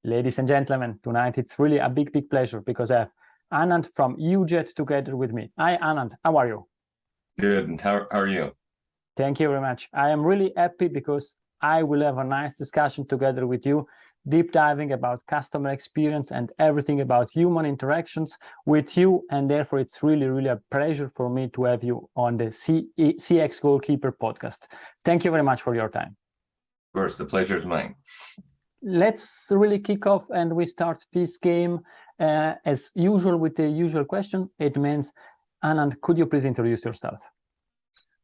Ladies and gentlemen, tonight it's really a big pleasure because I have Anand from UJET together with me. Hi Anand, how are you? Good, and how are you? Thank you very much. I am really happy because I will have a nice discussion together with you, deep diving about customer experience and everything about human interactions with you. And therefore, it's really a pleasure for me to have you on the CX Goalkeeper podcast. Thank you very much for your time. Of course, the pleasure is mine. Let's really kick off and we start this game as usual with the usual question. It means, Anand, could you please introduce yourself?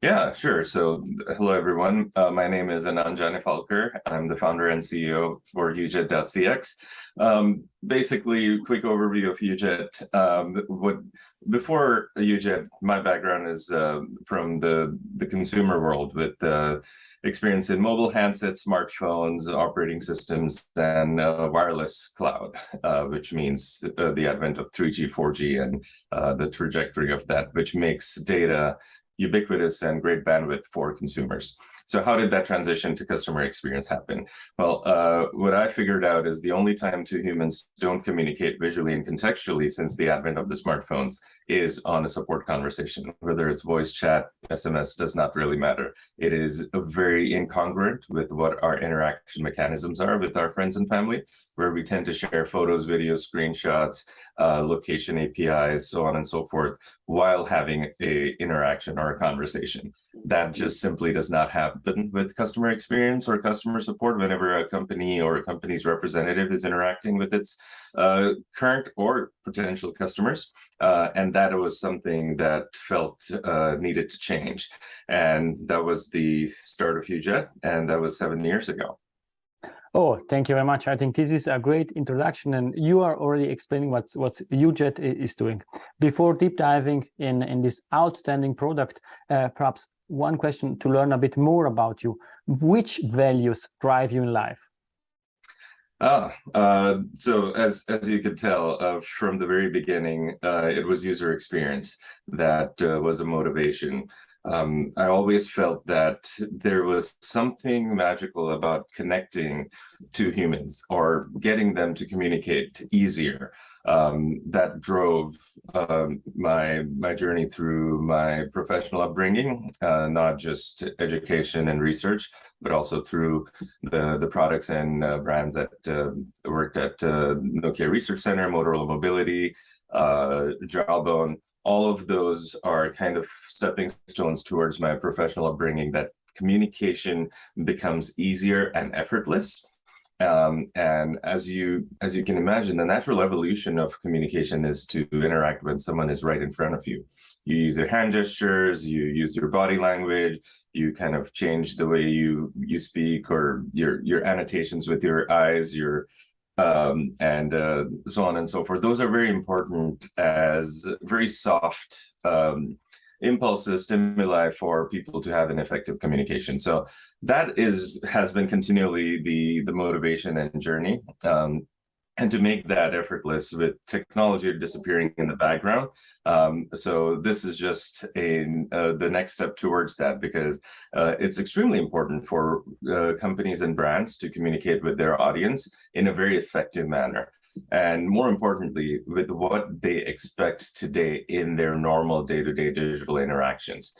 Yeah, sure. So, hello everyone. My name is Anand Janefalkar. I'm the founder and CEO for UJET.cx. Basically, quick overview of UJET. Before UJET, my background is from the consumer world with experience in mobile handsets, smartphones, operating systems, and wireless cloud, which means the advent of 3G, 4G, and the trajectory of that, which makes data ubiquitous and great bandwidth for consumers. So how did that transition to customer experience happen? Well, what I figured out is the only time two humans don't communicate visually and contextually since the advent of the smartphones is on a support conversation. Whether it's voice chat, SMS, does not really matter. It is very incongruent with what our interaction mechanisms are with our friends and family, where we tend to share photos, videos, screenshots, location APIs, so on and so forth, while having a interaction or a conversation. That just simply does not happen with customer experience or customer support whenever a company or a company's representative is interacting with its current or potential customers. And that was something that felt needed to change. And that was the start of UJET, and that was 7 years ago. Oh, thank you very much. I think this is a great introduction, and you are already explaining what UJET is doing. Before deep diving in this outstanding product, perhaps one question to learn a bit more about you. Which values drive you in life? So as you could tell from the very beginning, it was user experience that was a motivation. I always felt that there was something magical about connecting to humans or getting them to communicate easier. That drove my journey through my professional upbringing, not just education and research, but also through the products and brands that worked at Nokia Research Center, Motorola Mobility, Jawbone. All of those are kind of stepping stones towards my professional upbringing, that communication becomes easier and effortless. And as you can imagine, the natural evolution of communication is to interact when someone is right in front of you. You use your hand gestures, you use your body language, you kind of change the way you speak, or your annotations with your eyes, and so on and so forth. Those are very important as very soft impulses, stimuli for people to have an effective communication. So that has been continually the motivation and journey. And to make that effortless with technology disappearing in the background. So this is just the next step towards that, because it's extremely important for companies and brands to communicate with their audience in a very effective manner. And more importantly, with what they expect today in their normal day-to-day digital interactions.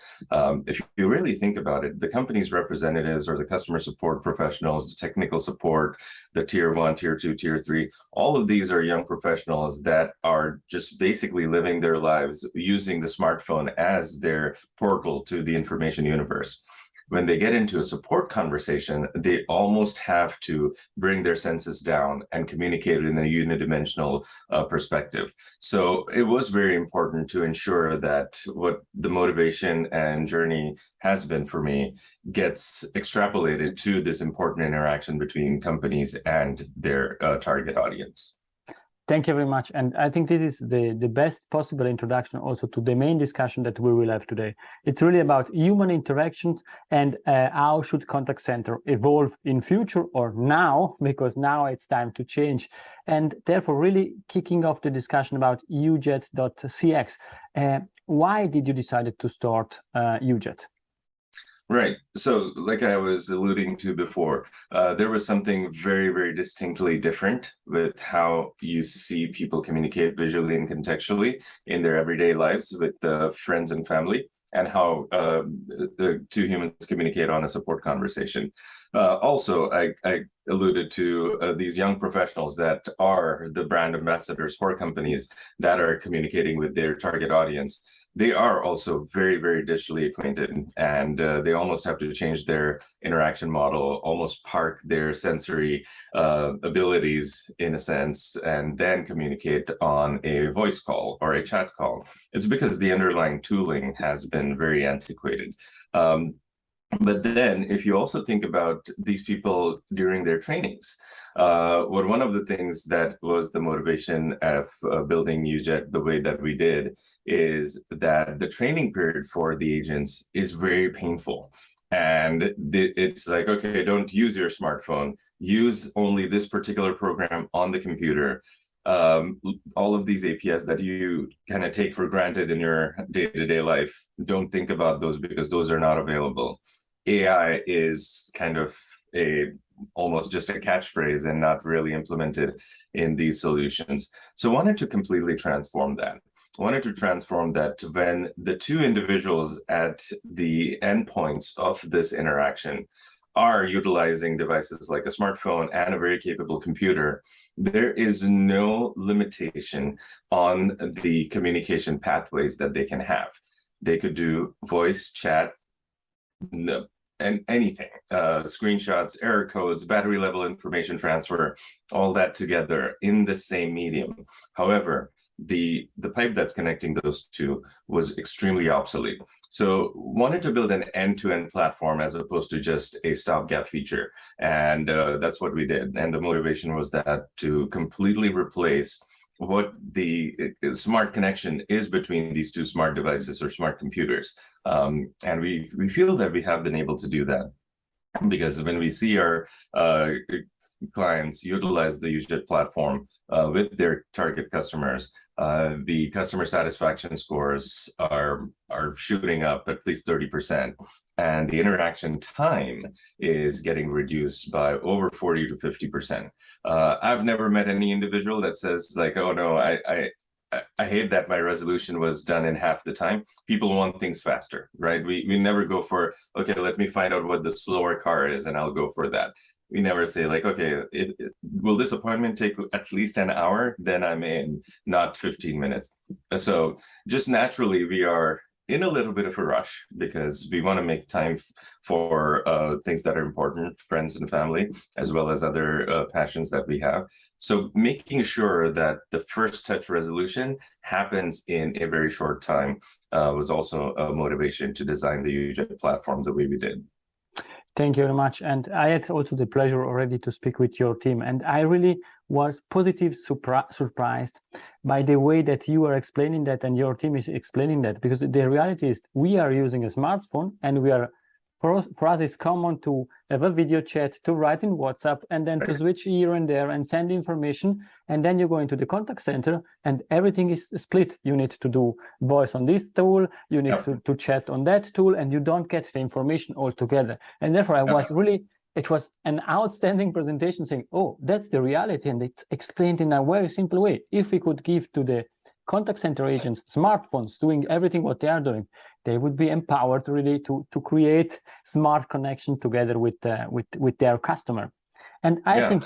If you really think about it, the company's representatives or the customer support professionals, the technical support, the tier 1, tier 2, tier 3, all of these are young professionals that are just basically living their lives using the smartphone as their portal to the information universe. When they get into a support conversation, they almost have to bring their senses down and communicate in a unidimensional perspective. So it was very important to ensure that what the motivation and journey has been for me gets extrapolated to this important interaction between companies and their target audience. Thank you very much. And I think this is the best possible introduction also to the main discussion that we will have today. It's really about human interactions and how should contact center evolve in future or now, because now it's time to change. And therefore, really kicking off the discussion about UJET.cx. Why did you decide to start UJET? Right. So, like I was alluding to before, there was something very, very distinctly different with how you see people communicate visually and contextually in their everyday lives with friends and family, and how the two humans communicate on a support conversation. Also, I alluded to these young professionals that are the brand ambassadors for companies that are communicating with their target audience. They are also very, very digitally acquainted, and they almost have to change their interaction model, almost park their sensory abilities in a sense, and then communicate on a voice call or a chat call. It's because the underlying tooling has been very antiquated. But then, if you also think about these people during their trainings, one of the things that was the motivation of building UJET the way that we did is that the training period for the agents is very painful. And it's like, okay, don't use your smartphone, use only this particular program on the computer. All of these APIs that you kind of take for granted in your day-to-day life, don't think about those because those are not available. AI is kind of almost just a catchphrase and not really implemented in these solutions. So I wanted to completely transform that. I wanted to transform that to when the two individuals at the endpoints of this interaction are utilizing devices like a smartphone and a very capable computer, there is no limitation on the communication pathways that they can have. They could do voice, chat, and anything, screenshots, error codes, battery level information transfer, all that together in the same medium. However, the pipe that's connecting those two was extremely obsolete. So wanted to build an end-to-end platform as opposed to just a stopgap feature. And that's what we did. And the motivation was that to completely replace what the smart connection is between these two smart devices or smart computers. And we feel that we have been able to do that because when we see our clients utilize the UJET platform with their target customers, the customer satisfaction scores are shooting up at least 30%. And the interaction time is getting reduced by over 40 to 50%. I've never met any individual that says like, oh no, I hate that my resolution was done in half the time. People want things faster, right? We never go for, okay, let me find out what the slower car is and I'll go for that. We never say like, okay, will this appointment take at least an hour? Then I'm in, not 15 minutes. So just naturally, we are in a little bit of a rush because we want to make time for things that are important, friends and family, as well as other passions that we have. So making sure that the first touch resolution happens in a very short time was also a motivation to design the UJET platform the way we did. Thank you very much. And I had also the pleasure already to speak with your team. And I really was positively surprised by the way that you are explaining that and your team is explaining that, because the reality is we are using a smartphone and we are, for us it's common to have a video chat, to write in WhatsApp, and then to switch here and there and send information. And then you go into the contact center and everything is split. You need to do voice on this tool, you need to chat on that tool, and you don't get the information all together. And therefore I was really, it was an outstanding presentation saying, oh, that's the reality. And it's explained in a very simple way. If we could give to the contact center agents smartphones doing everything what they are doing, they would be empowered really to create smart connection together with their customer. And I think,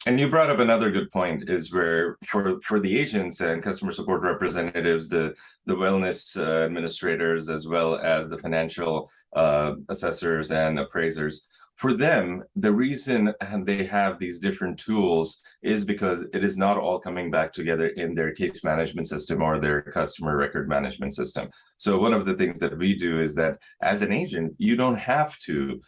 and you brought up another good point, is where for the agents and customer support representatives, the wellness administrators, as well as the financial assessors and appraisers, for them, the reason they have these different tools is because it is not all coming back together in their case management system or their customer record management system. So one of the things that we do is that as an agent, you don't have to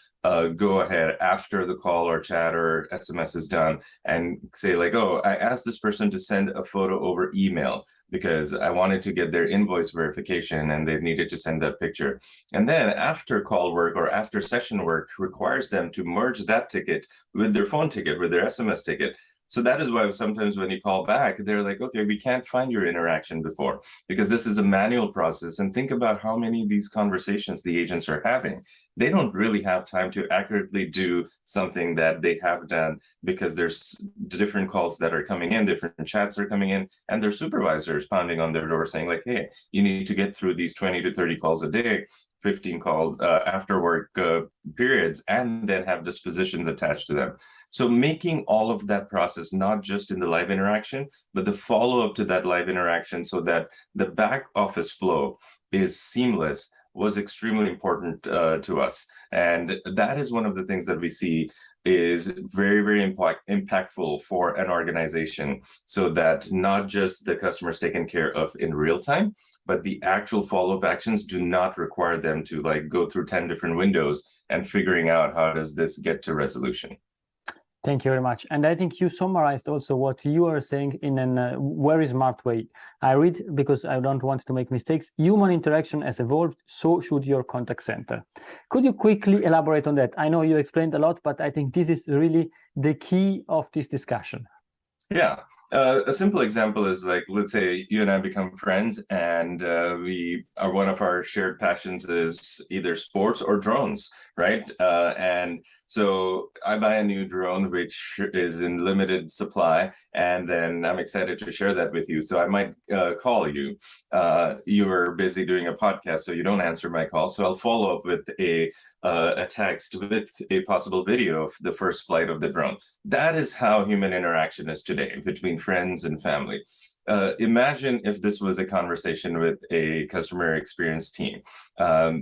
go ahead after the call or chat or SMS is done and say like, oh, I asked this person to send a photo over email because I wanted to get their invoice verification and they needed to send that picture. And then after call work or after session work requires them to merge that ticket with their phone ticket, with their SMS ticket. So that is why sometimes when you call back, they're like, okay, we can't find your interaction before, because this is a manual process. And think about how many of these conversations the agents are having. They don't really have time to accurately do something that they have done, because there's different calls that are coming in, different chats are coming in, and their supervisors pounding on their door saying like, hey, you need to get through these 20 to 30 calls a day, 15 calls after work periods, and then have dispositions attached to them. So making all of that process, not just in the live interaction, but the follow-up to that live interaction, so that the back office flow is seamless, was extremely important to us. And that is one of the things that we see is very, very impactful for an organization, so that not just the customer's taken care of in real time, but the actual follow-up actions do not require them to like go through 10 different windows and figuring out how does this get to resolution. Thank you very much. And I think you summarized also what you are saying in a very smart way. I read, because I don't want to make mistakes, human interaction has evolved, so should your contact center. Could you quickly elaborate on that? I know you explained a lot, but I think this is really the key of this discussion. Yeah. A simple example is like, let's say you and I become friends, and we are, one of our shared passions is either sports or drones, right? And so I buy a new drone, which is in limited supply, and then I'm excited to share that with you. So I might call you. You were busy doing a podcast, so you don't answer my call. So I'll follow up with a text with a possible video of the first flight of the drone. That is how human interaction is today between friends and family. Imagine if this was a conversation with a customer experience team.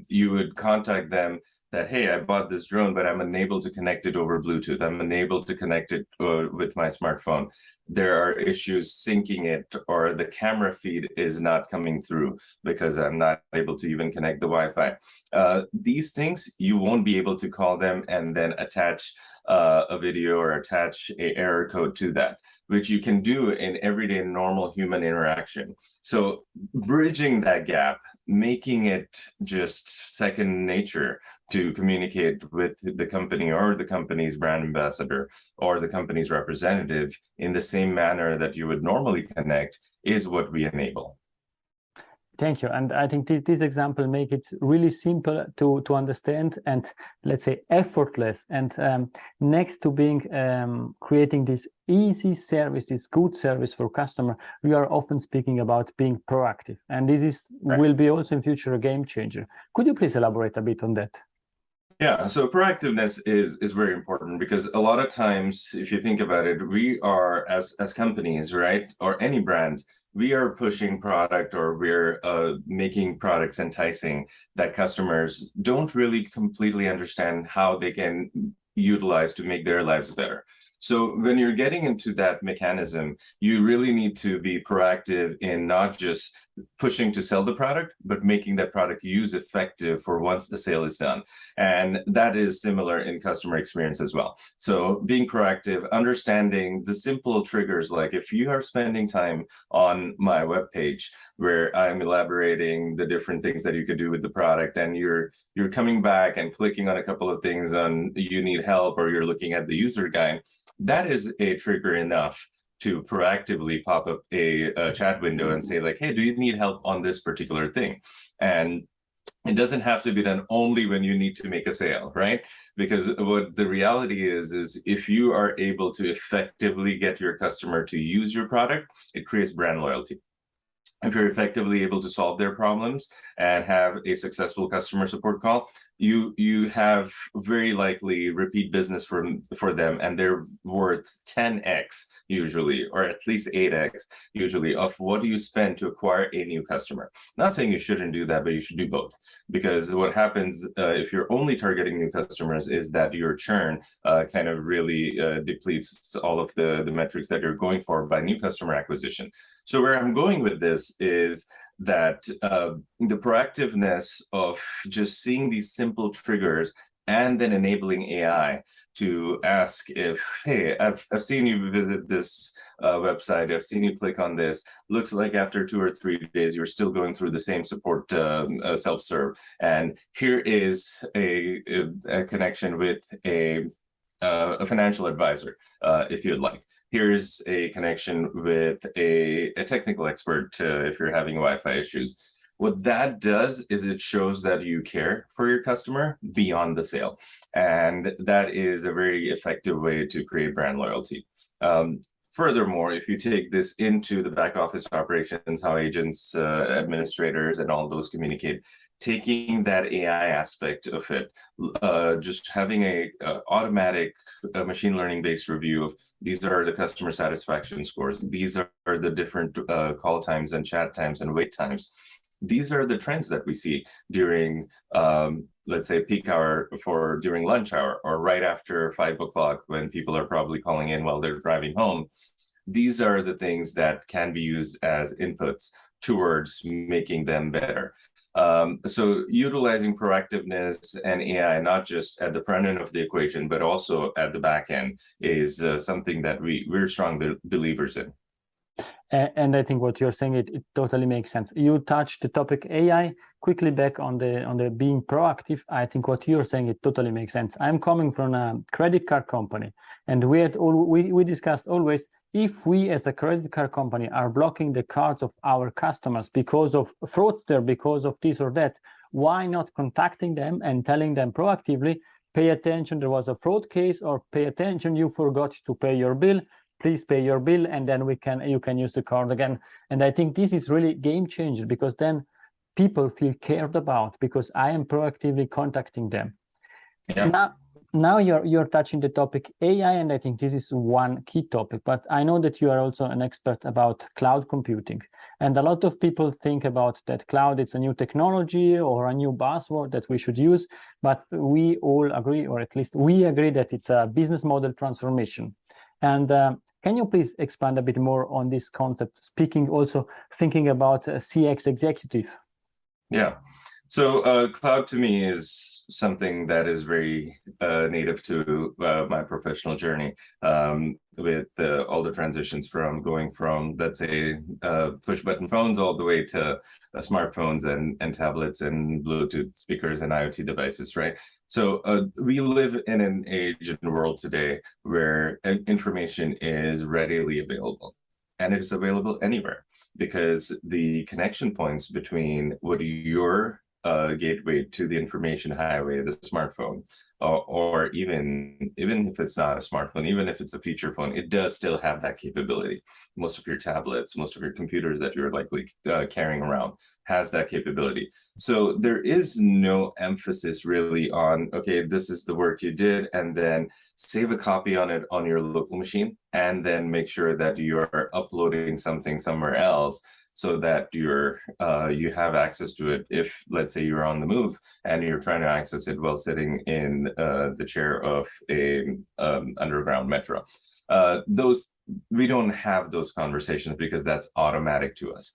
You would contact them that, hey, I bought this drone, but I'm unable to connect it over Bluetooth. I'm unable to connect it with my smartphone. There are issues syncing it, or the camera feed is not coming through because I'm not able to even connect the Wi-Fi. These things, you won't be able to call them and then attach a video or attach a error code to that, which you can do in everyday normal human interaction. So bridging that gap, making it just second nature to communicate with the company or the company's brand ambassador or the company's representative in the same manner that you would normally connect, is what we enable. Thank you. And I think this example make it really simple to understand, and let's say effortless. And next to being creating this easy service, this good service for customer, we are often speaking about being proactive. And this is will be also in future a game changer. Could you please elaborate a bit on that? Yeah, so proactiveness is very important, because a lot of times, if you think about it, we are as companies, right, or any brand, we are pushing product, or we're making products enticing that customers don't really completely understand how they can utilize to make their lives better. So when you're getting into that mechanism, you really need to be proactive in not just pushing to sell the product, but making that product use effective for once the sale is done. And that is similar in customer experience as well. So being proactive, understanding the simple triggers, like if you are spending time on my webpage where I'm elaborating the different things that you could do with the product, and you're coming back and clicking on a couple of things on you need help, or you're looking at the user guide, that is a trigger enough to proactively pop up a chat window and say like, hey, do you need help on this particular thing? And it doesn't have to be done only when you need to make a sale, right? Because what the reality is if you are able to effectively get your customer to use your product, it creates brand loyalty. If you're effectively able to solve their problems and have a successful customer support call, you have very likely repeat business for them, and they're worth 10x usually, or at least 8x usually, of what do you spend to acquire a new customer. Not saying you shouldn't do that, but you should do both, because what happens if you're only targeting new customers is that your churn kind of really depletes all of the metrics that you're going for by new customer acquisition. So where I'm going with this is that the proactiveness of just seeing these simple triggers and then enabling AI to ask if, hey, I've seen you visit this website, I've seen you click on this, looks like after 2 or 3 days you're still going through the same support self-serve, and here is a connection with a a financial advisor, if you'd like. Here's a connection with a technical expert if you're having Wi-Fi issues. What that does is it shows that you care for your customer beyond the sale. And that is a very effective way to create brand loyalty. Furthermore, if you take this into the back office operations, how agents, administrators, and all those communicate, taking that AI aspect of it, just having a automatic machine learning based review of these are the customer satisfaction scores, these are the different call times and chat times and wait times. These are the trends that we see during, let's say, peak hour during lunch hour, or right after 5 o'clock when people are probably calling in while they're driving home. These are the things that can be used as inputs towards making them better. So utilizing proactiveness and AI, not just at the front end of the equation, but also at the back end, is something that we're strong believers in. And I think what you're saying, it totally makes sense. You touched the topic AI. Quickly back on the being proactive. I think what you're saying, it totally makes sense. I'm coming from a credit card company, and we discussed always, if we as a credit card company are blocking the cards of our customers because of fraudster, because of this or that, why not contacting them and telling them proactively, pay attention, there was a fraud case, or pay attention, you forgot to pay your bill, please pay your bill, and then you can use the card again. And I think this is really game changer, because then people feel cared about, because I am proactively contacting them. Yeah. Now you're touching the topic AI, and I think this is one key topic, but I know that you are also an expert about cloud computing. And a lot of people think about that cloud, it's a new technology or a new buzzword that we should use, but we all agree, or at least we agree, that it's a business model transformation. And can you please expand a bit more on this concept, thinking about a CX executive? Yeah. So cloud to me is something that is very native to my professional journey, with all the transitions from going from, let's say, push button phones all the way to smartphones and tablets and Bluetooth speakers and IoT devices, right? So we live in an age in the world today where information is readily available. And it is available anywhere, because the connection points between what your gateway to the information highway, the smartphone, or even if it's not a smartphone, even if it's a feature phone, it does still have that capability. Most of your tablets, most of your computers that you're likely carrying around has that capability. So there is no emphasis really on, okay, this is the work you did, and then save a copy on it on your local machine, and then make sure that you are uploading something somewhere else, so that you have access to it if, let's say, you're on the move and you're trying to access it while sitting in the chair of a underground metro. We don't have those conversations because that's automatic to us.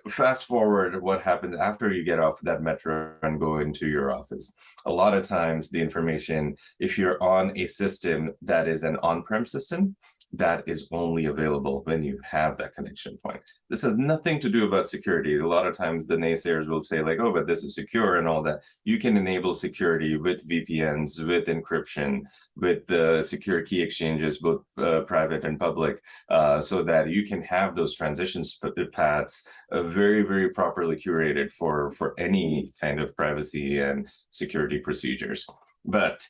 Fast forward, what happens after you get off that metro and go into your office? A lot of times the information, if you're on a system that is an on-prem system, that is only available when you have that connection point. This has nothing to do about security. A lot of times the naysayers will say like, oh, but this is secure and all that. You can enable security with VPNs, with encryption, with the secure key exchanges, both private and public, so that you can have those transition paths very, very properly curated for any kind of privacy and security procedures. But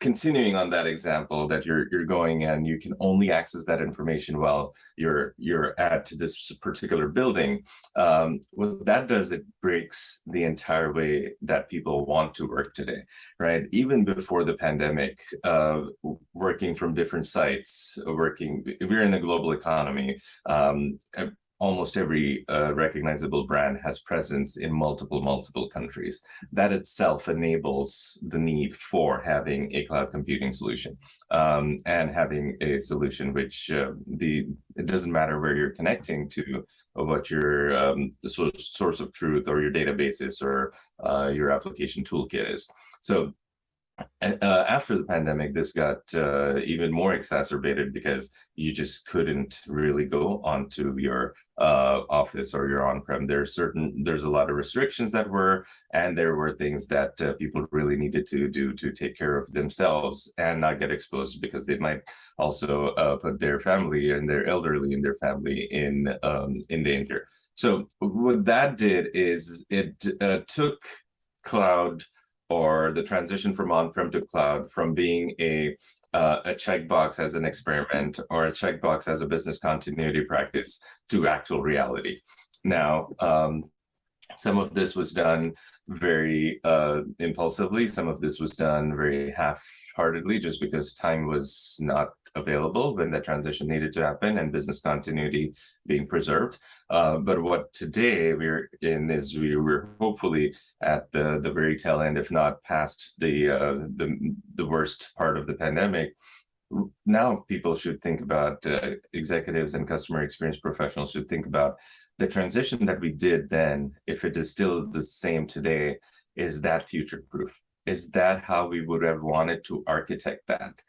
continuing on that example that you're going, and you can only access that information while you're at this particular building, what that does, it breaks the entire way that people want to work today, right? Even before the pandemic, working from different sites, we're in a global economy. Almost every recognizable brand has presence in multiple countries. That itself enables the need for having a cloud computing solution, and having a solution which it doesn't matter where you're connecting to, or what your source of truth or your databases or your application toolkit is. So After the pandemic, this got even more exacerbated because you just couldn't really go onto your office or your on-prem. There's a lot of restrictions that were, and there were things that people really needed to do to take care of themselves and not get exposed, because they might also put their family and their elderly in their family in danger. So what that did is it took cloud, or the transition from on-prem to cloud, from being a checkbox as an experiment or a checkbox as a business continuity practice to actual reality. Now, some of this was done very impulsively. Some of this was done very half-heartedly, just because time was not available when that transition needed to happen and business continuity being preserved. But what today we're in is we're hopefully at the very tail end, if not past the worst part of the pandemic. Now people should think about, executives and customer experience professionals should think about the transition that we did then. If it is still the same today, is that future-proof? Is that how we would have wanted to architect that?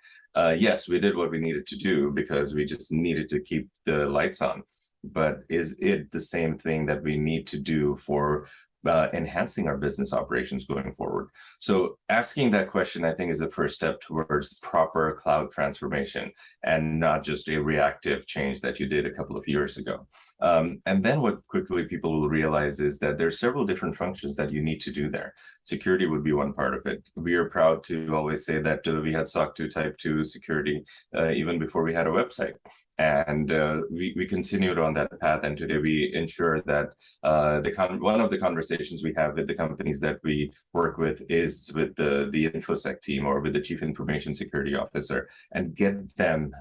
Yes, we did what we needed to do because we just needed to keep the lights on. But is it the same thing that we need to do for enhancing our business operations going forward? So asking that question, I think, is the first step towards proper cloud transformation, and not just a reactive change that you did a couple of years ago. And then what quickly people will realize is that there's several different functions that you need to do there. Security would be one part of it. We are proud to always say that we had SOC 2 Type 2 security even before we had a website. And we continued on that path, and today we ensure that one of the conversations we have with the companies that we work with is with the InfoSec team or with the Chief Information Security Officer, and get them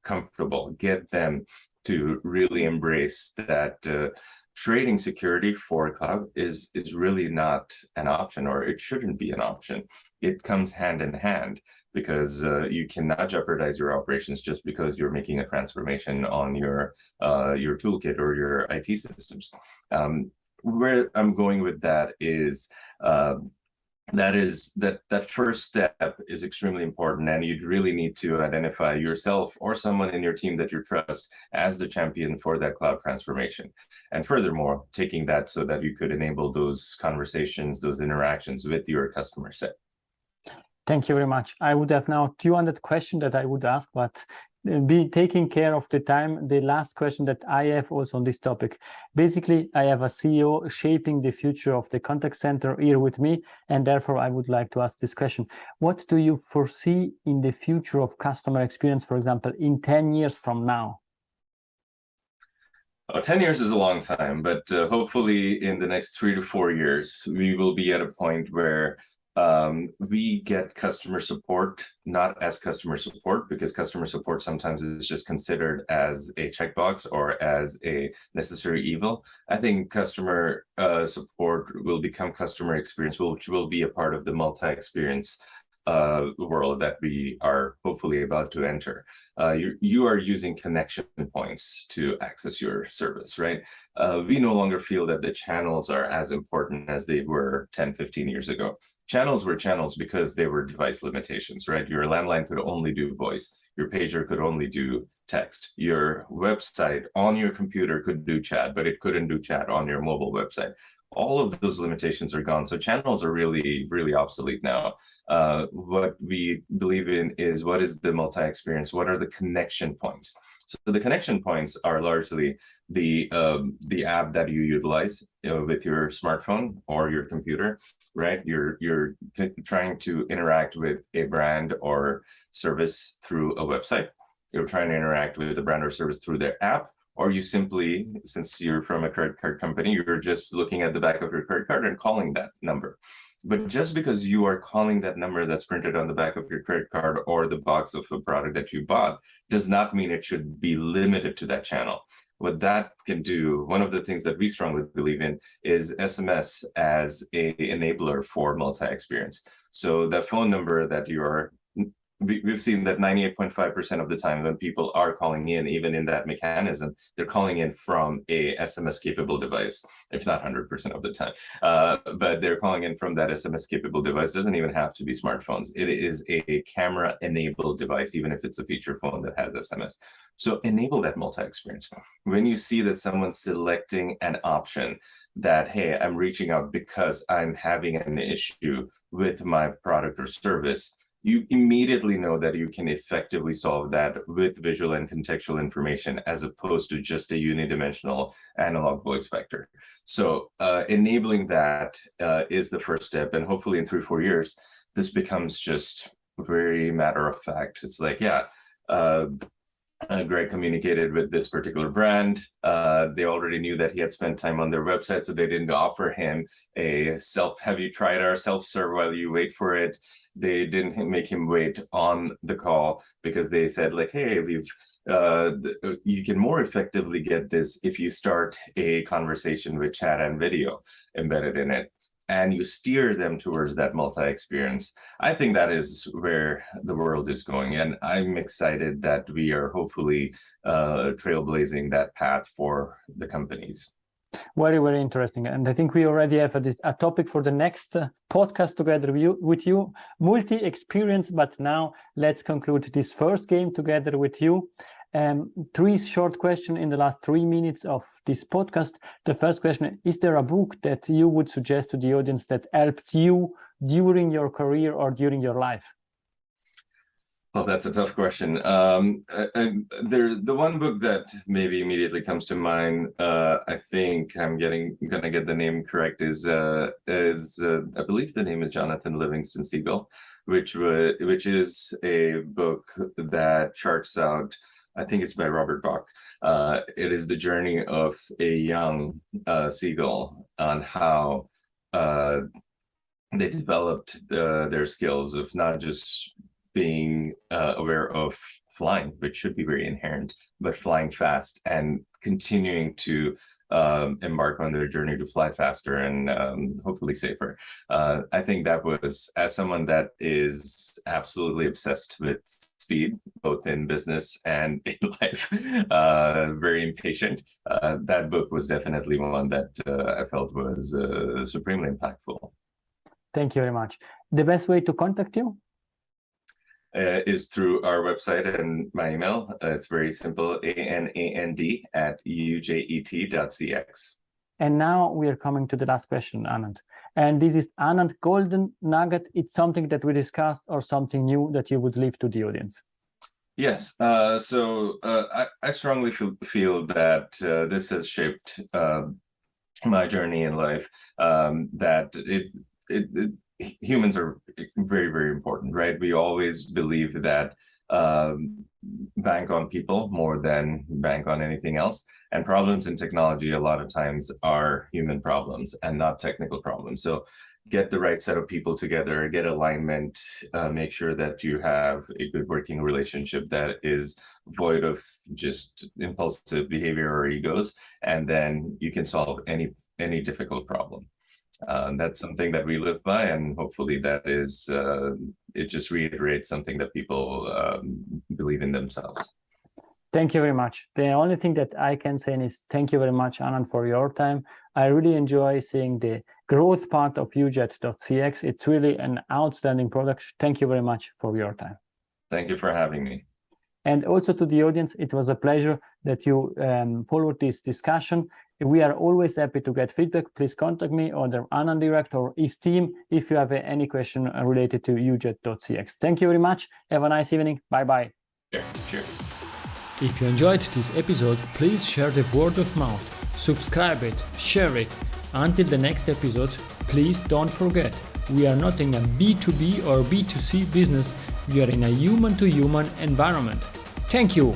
comfortable, get them to really embrace that trading security for cloud is really not an option, or it shouldn't be an option. It comes hand in hand, because you cannot jeopardize your operations just because you're making a transformation on your toolkit or your IT systems. Where I'm going with that is that first step is extremely important, and you'd really need to identify yourself or someone in your team that you trust as the champion for that cloud transformation. And furthermore, taking that so that you could enable those conversations, those interactions with your customer set. Thank you very much. I would have now 200 questions that I would ask, but be taking care of the time. The last question that I have also on this topic. Basically, I have a CEO shaping the future of the contact center here with me, and therefore I would like to ask this question. What do you foresee in the future of customer experience, for example, in 10 years from now? 10 years is a long time, but hopefully in the next 3 to 4 years, we will be at a point where we get customer support not as customer support, because customer support sometimes is just considered as a checkbox or as a necessary evil. I think customer support will become customer experience, which will be a part of the multi-experience world that we are hopefully about to enter. You are using connection points to access your service, right? We no longer feel that the channels are as important as they were 10, 15 years ago. Channels were channels because they were device limitations, right? Your landline could only do voice. Your pager could only do text. Your website on your computer could do chat, but it couldn't do chat on your mobile website. All of those limitations are gone. So channels are really, really obsolete now. What we believe in is, what is the multi-experience? What are the connection points? So the connection points are largely the app that you utilize with your smartphone or your computer, right? You're trying to interact with a brand or service through a website. You're trying to interact with a brand or service through their app, or you simply, since you're from a credit card company, you're just looking at the back of your credit card and calling that number. But just because you are calling that number that's printed on the back of your credit card or the box of a product that you bought does not mean it should be limited to that channel. What that can do, one of the things that we strongly believe in, is SMS as an enabler for multi-experience. So that phone number that you are we've seen that 98.5% of the time when people are calling in, even in that mechanism, they're calling in from a SMS capable device, if not 100% of the time. But they're calling in from that SMS capable device. Doesn't even have to be smartphones. It is a camera enabled device, even if it's a feature phone that has SMS. So enable that multi-experience. When you see that someone's selecting an option that, hey, I'm reaching out because I'm having an issue with my product or service, you immediately know that you can effectively solve that with visual and contextual information, as opposed to just a unidimensional analog voice vector. So enabling that is the first step. And hopefully in 3-4 years, this becomes just very matter of fact. It's like, yeah, Greg communicated with this particular brand. They already knew that he had spent time on their website, so they didn't offer him a have you tried our self-serve while you wait for it? They didn't make him wait on the call, because they said like, hey, you can more effectively get this if you start a conversation with chat and video embedded in it, and you steer them towards that multi-experience. I think that is where the world is going. And I'm excited that we are hopefully trailblazing that path for the companies. Very, very interesting. And I think we already have a topic for the next podcast together with you, multi-experience. But now let's conclude this first game together with you. 3 short questions in the last 3 minutes of this podcast. The first question: is there a book that you would suggest to the audience that helped you during your career or during your life? Well, that's a tough question. The one book that maybe immediately comes to mind, I think I'm gonna get the name correct, is I believe the name is Jonathan Livingston Seagull, which is a book that charts out, I think it's by Robert Bach. It is the journey of a young seagull on how they developed their skills of not just being aware of flying, which should be very inherent, but flying fast and continuing to embark on their journey to fly faster and hopefully safer. I think that was, as someone that is absolutely obsessed with speed, both in business and in life, very impatient, that book was definitely one that I felt was supremely impactful. Thank you very much. The best way to contact you? Is through our website and my email. It's very simple, anand@UJET.cx. And now we are coming to the last question, Anand. And this is Anand Golden Nugget. It's something that we discussed or something new that you would leave to the audience? Yes. So I strongly feel that this has shaped my journey in life, that humans are very, very important, right? We always believe that bank on people more than bank on anything else. And problems in technology a lot of times are human problems and not technical problems. So get the right set of people together, get alignment, make sure that you have a good working relationship that is void of just impulsive behavior or egos, and then you can solve any difficult problem. That's something that we live by, and hopefully that is it just reiterates something that people believe in themselves. Thank you very much. The only thing that I can say is thank you very much, Anand, for your time. I really enjoy seeing the growth part of UJET.cx. It's really an outstanding product. Thank you very much for your time. Thank you for having me. And also to the audience, it was a pleasure that you followed this discussion. We are always happy to get feedback. Please contact me or the Anand Direct or his team if you have any question related to UJET.cx. Thank you very much. Have a nice evening. Bye-bye. Yeah, cheers. If you enjoyed this episode, please share the word of mouth, subscribe it, share it. Until the next episode, please don't forget, we are not in a B2B or B2C business, we are in a human-to-human environment. Thank you.